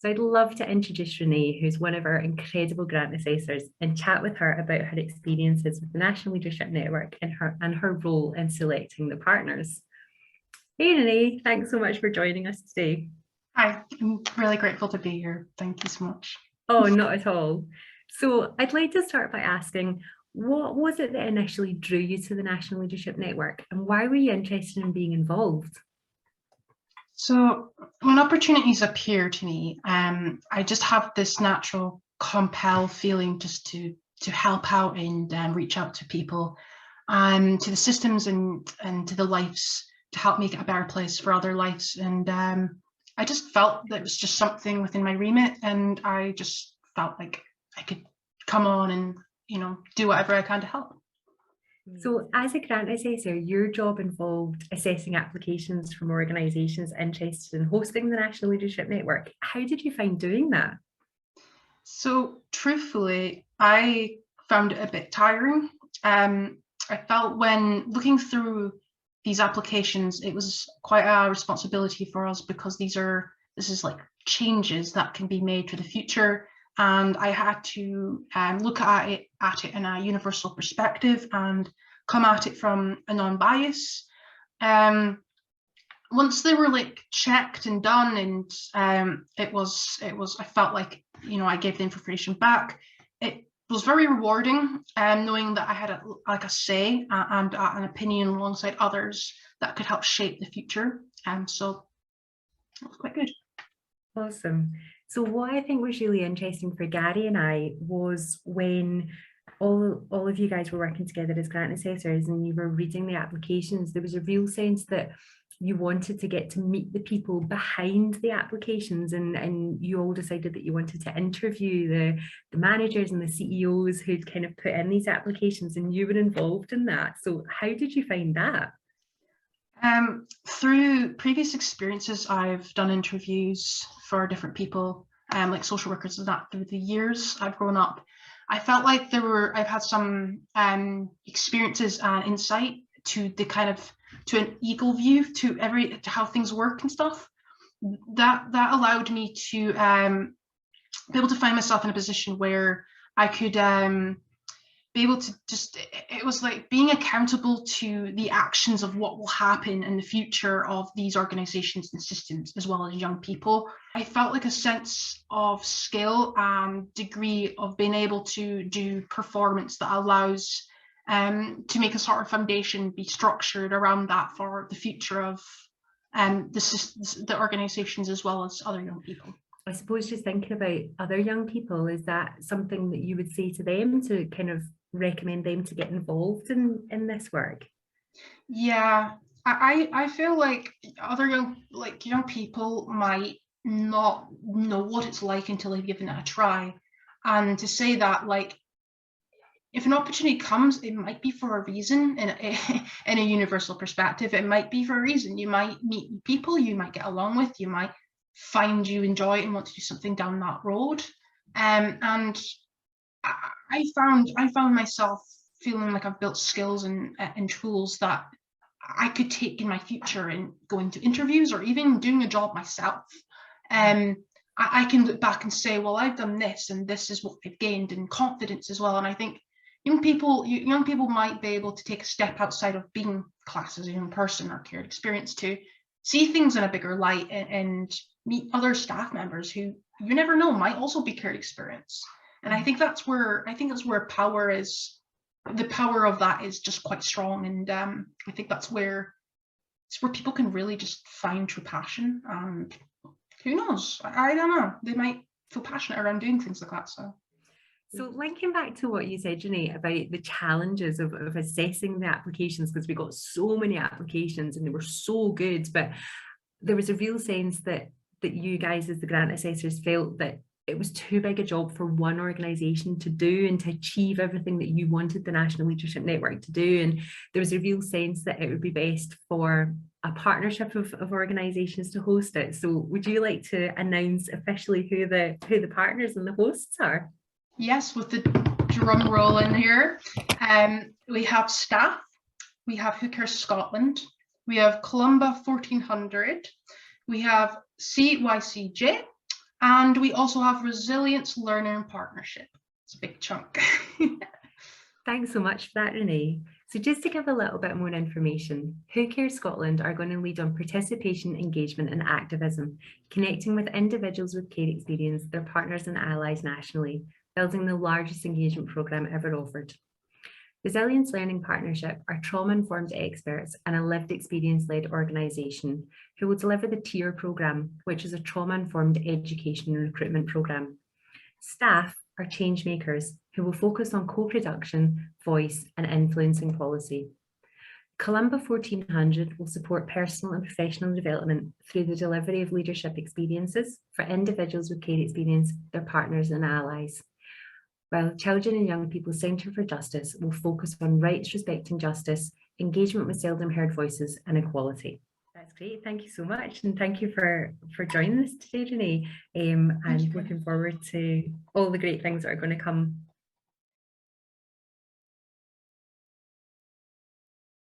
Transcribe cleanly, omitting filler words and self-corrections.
So I'd love to introduce Renee, who's one of our incredible grant assessors, and chat with her about her experiences with the National Leadership Network and her role in selecting the partners. Hey Renee, thanks so much for joining us today. Hi, I'm really grateful to be here. Thank you so much. Oh, not at all. So I'd like to start by asking, what was it that initially drew you to the National Leadership Network, and why were you interested in being involved? So when opportunities appear to me, I just have this natural compel feeling just to help out and reach out to people, to the systems and to the lives, to help make it a better place for other lives. And I just felt that it was just something within my remit, and I just felt like I could come on and do whatever I can to help. So as a grant assessor, your job involved assessing applications from organisations interested in hosting the National Leadership Network. How did you find doing that? So truthfully, I found it a bit tiring. I felt when looking through these applications, it was quite a responsibility for us because this is like changes that can be made for the future. And I had to look at it in a universal perspective and come at it from a non-bias. Once they were like checked and done, and it was I felt like I gave the information back. It was very rewarding, knowing that I had a say and an opinion alongside others that could help shape the future. So it was quite good. Awesome. So what I think was really interesting for Gary and I was when all of you guys were working together as grant assessors and you were reading the applications, there was a real sense that you wanted to get to meet the people behind the applications, and you all decided that you wanted to interview the managers and the CEOs who'd kind of put in these applications, and you were involved in that. So how did you find that? Through previous experiences, I've done interviews for different people, like social workers and that through the years I've grown up. I felt like I've had some experiences and insight to an eagle view to how things work and stuff. That allowed me to be able to find myself in a position where I could be able to it was like being accountable to the actions of what will happen in the future of these organizations and systems, as well as young people. I felt like a sense of skill and degree of being able to do performance that allows to make a sort of foundation be structured around that for the future of the organizations as well as other young people. I suppose just thinking about other young people, is that something that you would say to them to kind of recommend them to get involved in this work? Yeah, I feel like other young people might not know what it's like until they've given it a try. And to say that, like, if an opportunity comes, it might be for a reason. In a universal perspective, it might be for a reason. You might meet people you might get along with, you might find you enjoy it and want to do something down that road. And I found myself feeling like I've built skills and tools that I could take in my future and going to interviews or even doing a job myself. I can look back and say, well, I've done this and this is what I've gained in confidence as well. And I think young people might be able to take a step outside of being classed as a young person or cared experience to see things in a bigger light and meet other staff members who you never know might also be cared experience. And I think that's where power is. The power of that is just quite strong, and I think it's where people can really just find true passion. And who knows? I don't know. They might feel passionate around doing things like that. So linking back to what you said, Renee, about the challenges of assessing the applications, because we got so many applications and they were so good, but there was a real sense that you guys as the grant assessors felt that it was too big a job for one organisation to do and to achieve everything that you wanted the National Leadership Network to do. And there was a real sense that it would be best for a partnership of organisations to host it. So would you like to announce officially who the partners and the hosts are? Yes, with the drum roll in here. We have staff, we have Who Cares Scotland, we have Columba 1400, we have CYCJ, And we also have resilience, learner and partnership. It's a big chunk. Thanks so much for that, Renee. So just to give a little bit more information, Who Cares Scotland are going to lead on participation, engagement and activism, connecting with individuals with care experience, their partners and allies nationally, building the largest engagement programme ever offered. Resilience Learning Partnership are trauma-informed experts and a lived experience-led organisation who will deliver the TIER programme, which is a trauma-informed education and recruitment programme. Staff are change makers who will focus on co-production, voice and influencing policy. Columba 1400 will support personal and professional development through the delivery of leadership experiences for individuals with care experience, their partners and allies. While Children and Young People Centre for Justice will focus on rights respecting justice, engagement with seldom heard voices and equality. That's great. Thank you so much. And thank you for joining us today, Renee. And looking forward to all the great things that are going to come